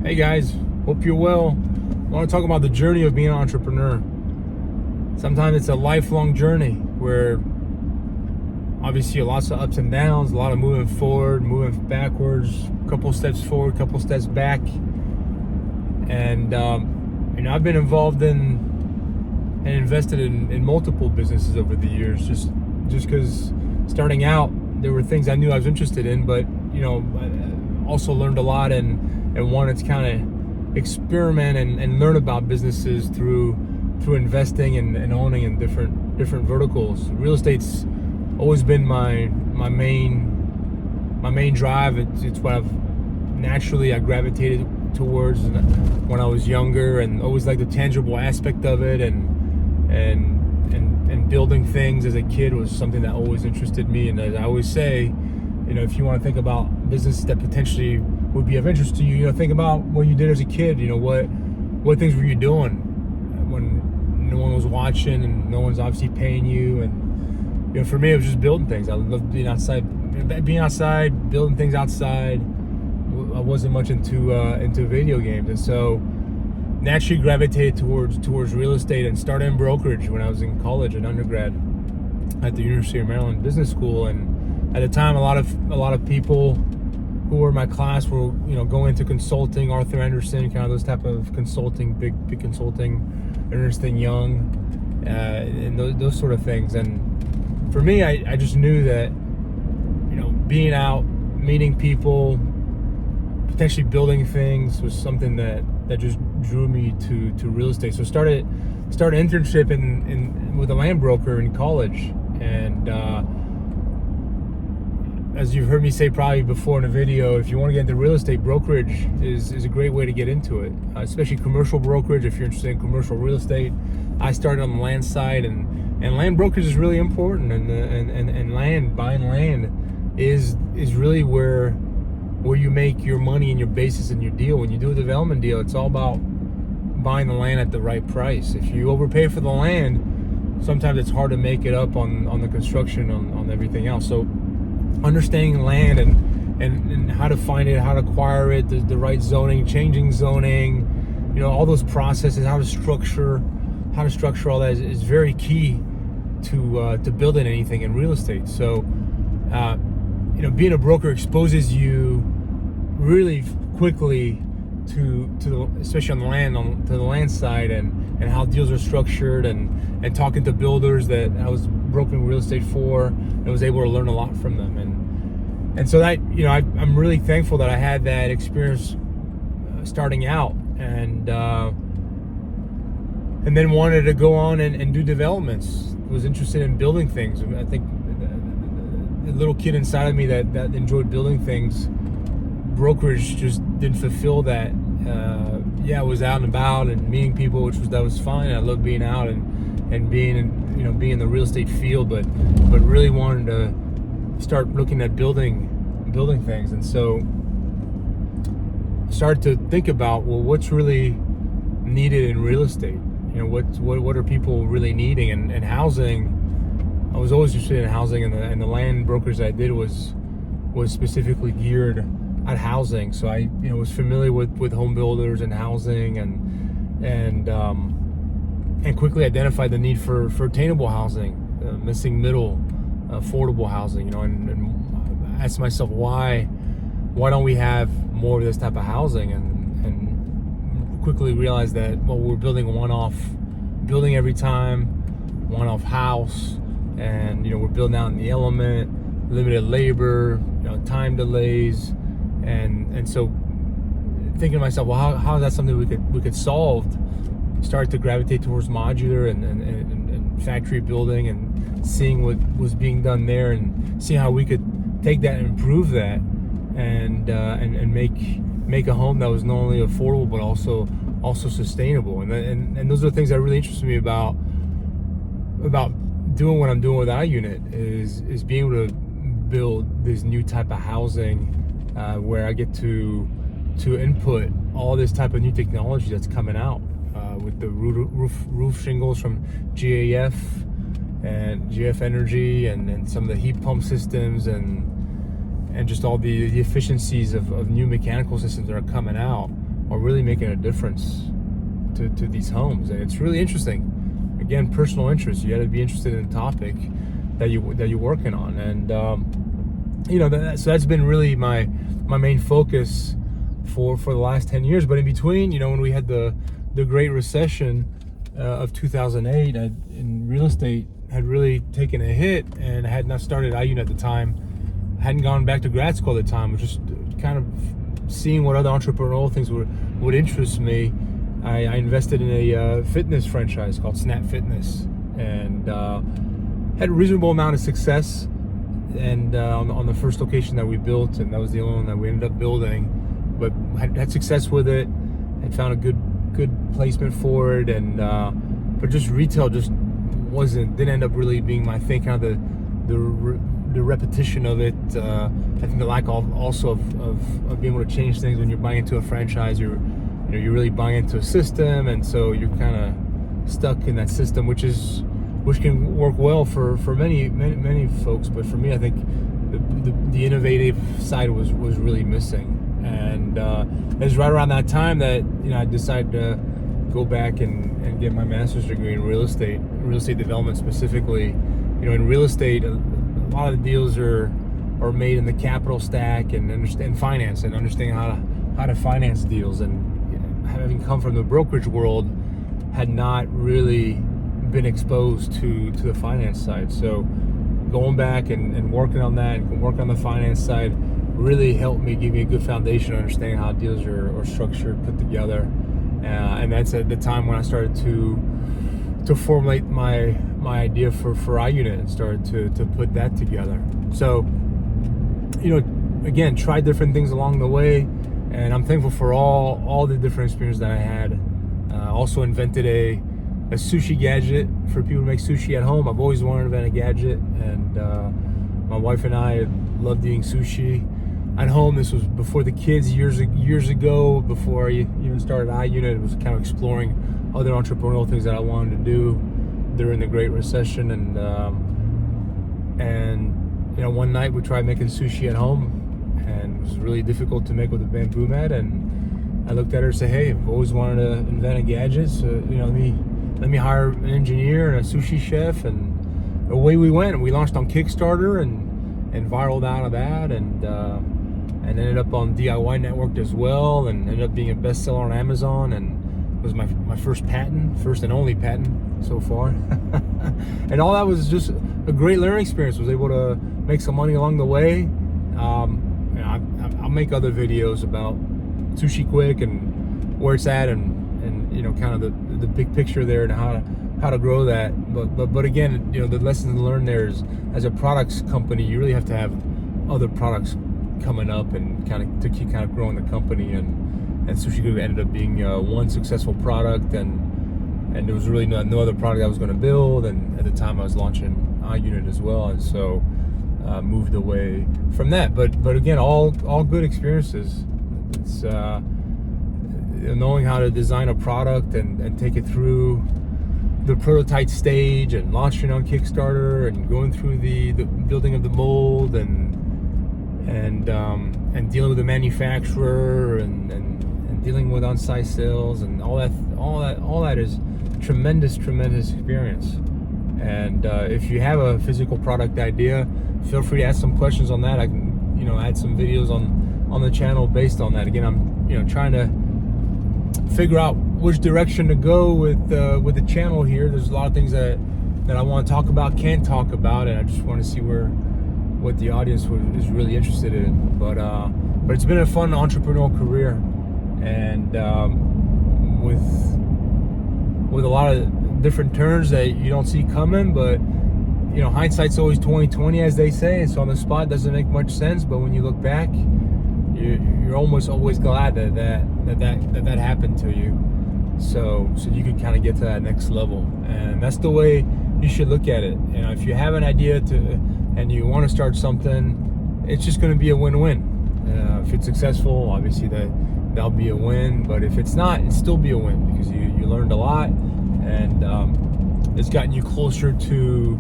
Hey guys, hope you're well. I want to talk about the journey of being an entrepreneur. Sometimes it's a lifelong journey where obviously lots of ups and downs, a lot of moving forward, moving backwards, a couple steps forward, a couple steps back. And I've been involved in and invested in multiple businesses over the years. Just because starting out, there were things I knew I was interested in, but I also learned a lot and wanted to kind of experiment and learn about businesses through investing and owning in different verticals. Real estate's always been my main drive. It's what I gravitated towards when I was younger, and always liked the tangible aspect of it, and building things as a kid was something that always interested me. And as I always say, if you want to think about businesses that potentially would be of interest to you, think about what you did as a kid. What things were you doing when no one was watching and no one's obviously paying you? And for me, it was just building things. I loved being outside, building things outside. I wasn't much into video games, and so naturally gravitated towards real estate and started in brokerage when I was in college and undergrad at the University of Maryland Business School. And at the time, a lot of people who were in my class were going into consulting, Arthur Andersen, kind of those type of consulting, big consulting, Ernst & Young, and those sort of things. And for me, I just knew that being out, meeting people, potentially building things was something that just drew me to real estate. So started internship with a land broker in college, and as you've heard me say probably before in a video, if you want to get into real estate, brokerage is a great way to get into it, especially commercial brokerage. If you're interested in commercial real estate, I started on the land side, and land brokerage is really important, and buying land is really where you make your money and your basis in your deal. When you do a development deal, it's all about buying the land at the right price. If you overpay for the land, sometimes it's hard to make it up on the construction, on everything else. So understanding land and how to find it, how to acquire it, the right zoning, changing zoning, all those processes, how to structure all that is very key to building anything in real estate. So being a broker exposes you really quickly to especially on the land side, and how deals are structured, and talking to builders that I was brokering real estate for, and was able to learn a lot from them. And so that I'm really thankful that I had that experience starting out, and then wanted to go on and do developments. Was interested in building things. I think the little kid inside of me that enjoyed building things, brokerage just didn't fulfill that. I was out and about and meeting people, that was fine. I loved being out and being in the real estate field, but really wanted to start looking at building things. And so started to think about, well, what's really needed in real estate? What are people really needing? And housing, I was always interested in housing, and the land brokers I did was specifically geared at housing. So I was familiar with home builders and housing, and quickly identified the need for attainable housing, missing middle, affordable housing. And asked myself, why don't we have more of this type of housing? And quickly realized that, well, we're building a one-off building every time, one-off house. And we're building out in the element, limited labor, time delays, and so thinking to myself, well, how is that something we could solve? Started to gravitate towards modular and factory building, and seeing what was being done there, and seeing how we could take that and improve that, and make a home that was not only affordable but also sustainable. And those are the things that really interest me about doing what I'm doing with iUnit, is being able to build this new type of housing, where I get to input all this type of new technology that's coming out, with the roof shingles from GAF and GF Energy, and some of the heat pump systems, and just all the efficiencies of new mechanical systems that are coming out are really making a difference to these homes. And it's really interesting. Again, personal interest. You got to be interested in the topic that you're working on. And so that's been really my main focus for the last 10 years. But in between, when we had the Great Recession of 2008, in real estate had really taken a hit, and I had not started iUnit at the time. I hadn't gone back to grad school at the time. I was just kind of seeing what other entrepreneurial things would interest me. I invested in a fitness franchise called Snap Fitness, and had a reasonable amount of success. And on the first location that we built, and that was the only one that we ended up building, but had success with it. Had found a good placement for it, and but just retail just didn't end up really being my thing. Kind of the repetition of it. I think the lack also of being able to change things when you're buying into a franchise. You're really buying into a system, and so you're kind of stuck in that system, which can work well for many folks. But for me, I think the innovative side was really missing. And it was right around that time that I decided to go back and get my master's degree in real estate development specifically. In real estate, a lot of the deals are made in the capital stack and understand finance and understanding how to finance deals. And having come from the brokerage world, had not really been exposed to the finance side. So going back and working on that and working on the finance side really helped me, give me a good foundation of understanding how deals are structured, put together. And that's at the time when I started to formulate my idea for iUnit and started to put that together. So, again, tried different things along the way, and I'm thankful for all the different experiences that I had. Also invented a sushi gadget for people to make sushi at home. I've always wanted to invent a gadget, and my wife and I loved eating sushi at home. This was before the kids, years ago, before I even started iUnit. It was kind of exploring other entrepreneurial things that I wanted to do during the Great Recession. And one night we tried making sushi at home, and it was really difficult to make with a bamboo mat. And I looked at her and said, "Hey, I've always wanted to invent a gadget, so let me hire an engineer and a sushi chef." And away we went. We launched on Kickstarter and viraled out of that, and ended up on DIY Network as well, and ended up being a bestseller on Amazon, and it was my first and only patent so far. And all that was just a great learning experience. Was able to make some money along the way. I'll make other videos about Sushi Quick and where it's at, and kind of the big picture there, and how to grow that. But again, the lessons learned there is, as a products company, you really have to have other products coming up and to keep growing the company. And Sushi Quick ended up being one successful product, and there was really no other product I was going to build. And at the time I was launching iUnit as well, and so moved away from that. But again, all good experiences. It's knowing how to design a product and take it through the prototype stage, and launching on Kickstarter, and going through the building of the mold, and dealing with the manufacturer, and dealing with on-site sales, and all that is tremendous experience. And if you have a physical product idea, feel free to ask some questions on that. I can add some videos on the channel based on that. Again, I'm trying to figure out which direction to go with the channel here. There's a lot of things that I want to talk about, can't talk about, and I just want to see what the audience is really interested in. But it's been a fun entrepreneurial career, and with a lot of different turns that you don't see coming. But hindsight's always 20/20, as they say. So on the spot, doesn't make much sense. But when you look back, you're almost always glad that happened to you. So you can kind of get to that next level, and that's the way you should look at it. If you have an idea and you want to start something, it's just going to be a win-win. If it's successful, obviously that'll be a win. But if it's not, it'll still be a win, because you learned a lot, and it's gotten you closer to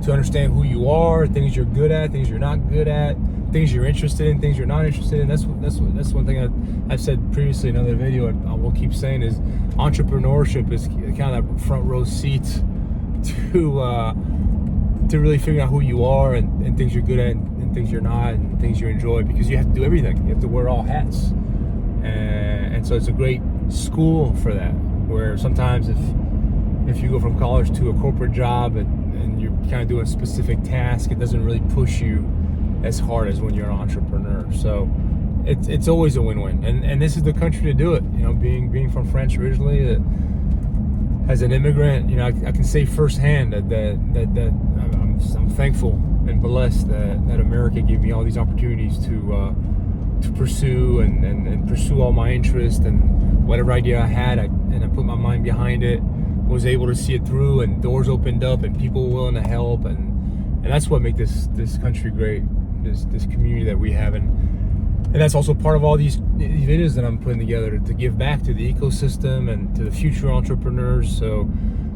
understand who you are, things you're good at, things you're not good at, things you're interested in, things you're not interested in. That's one thing I've said previously in another video, and I will keep saying, is entrepreneurship is kind of that front row seat to really figuring out who you are and things you're good at and things you're not and things you enjoy, because you have to do everything. You have to wear all hats, and so it's a great school for that. Where sometimes if you go from college to a corporate job and you're kind of doing a specific task, it doesn't really push you as hard as when you're an entrepreneur. So it's always a win-win, and this is the country to do it. You know, being from France originally, as an immigrant, you know, I can say firsthand that I'm thankful and blessed that America gave me all these opportunities to pursue and pursue all my interests, and whatever idea I had, I put my mind behind it, was able to see it through, and doors opened up and people were willing to help, and that's what makes this country great, this community that we have. And that's also part of all these videos that I'm putting together to give back to the ecosystem and to the future entrepreneurs, so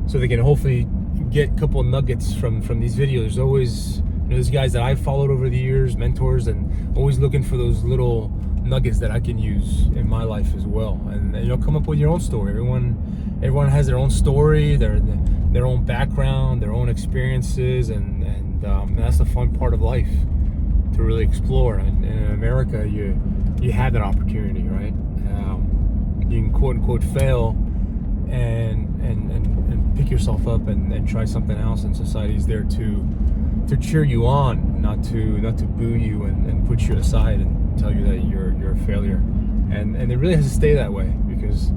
they can hopefully get a couple of nuggets from these videos. There's always, you know, there's guys that I've followed over the years, mentors, and always looking for those little nuggets that I can use in my life as well. And you know, come up with your own story. Everyone has their own story, their own background, their own experiences, and that's the fun part of life, to really explore. And in America, you have that opportunity, right? You can quote unquote fail and pick yourself up and try something else, and society's there to cheer you on, not to boo you and put you aside and tell you that you're a failure. And it really has to stay that way, because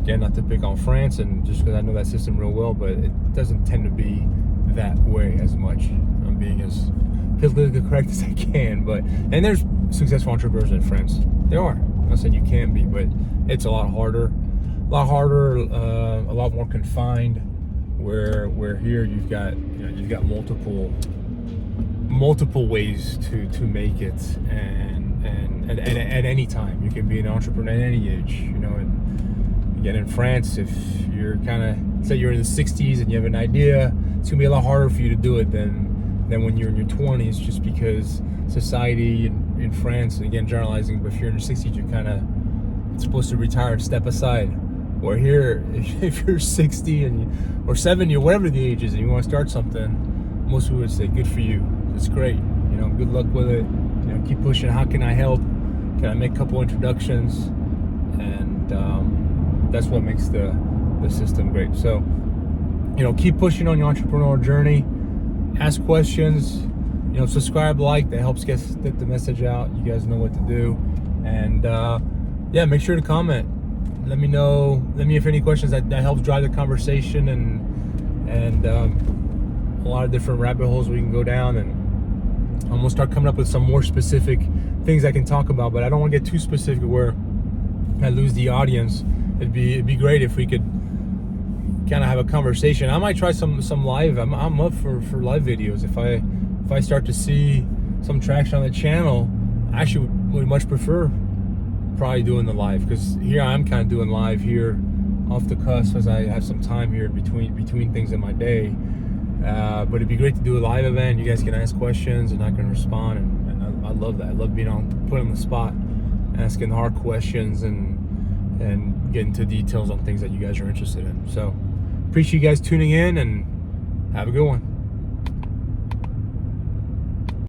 again, not to pick on France, and just because I know that system real well, but it doesn't tend to be that way as much. I'm being as politically correct as I can, and there's successful entrepreneurs in France. There are. I'm not saying you can be, but it's a lot harder, a lot more confined. Where here you've got multiple ways to make it, and at any time you can be an entrepreneur at any age. You know, and again, in France, if you're kind of, say you're in the 60s and you have an idea, it's gonna be a lot harder for you to do it than when you're in your 20s, just because society in France, and again generalizing, but if you're in your 60s, you're kind of supposed to retire and step aside. Or here, if you're 60 or 70 or whatever the age is, and you want to start something, most people would say, good for you, it's great, you know, good luck with it, you know, keep pushing. How can I help? Can I make a couple introductions? And that's what makes the system great. So, you know, keep pushing on your entrepreneurial journey. Ask questions, you know, subscribe, like, that helps get the message out. You guys know what to do. And yeah, make sure to comment. Let me know if any questions that helps drive the conversation, and a lot of different rabbit holes we can go down, and I'm gonna start coming up with some more specific things I can talk about, but I don't want to get too specific where I lose the audience. It'd be great if we could kind of have a conversation. I might try some live. I'm up for live videos. If I start to see some traction on the channel, I actually would much prefer probably doing the live, because here I'm kind of doing live here off the cusp as I have some time here between things in my day. But it'd be great to do a live event. You guys can ask questions and I can respond, and I love that. I love being put on the spot, asking hard questions and getting to details on things that you guys are interested in. So appreciate you guys tuning in, and have a good one.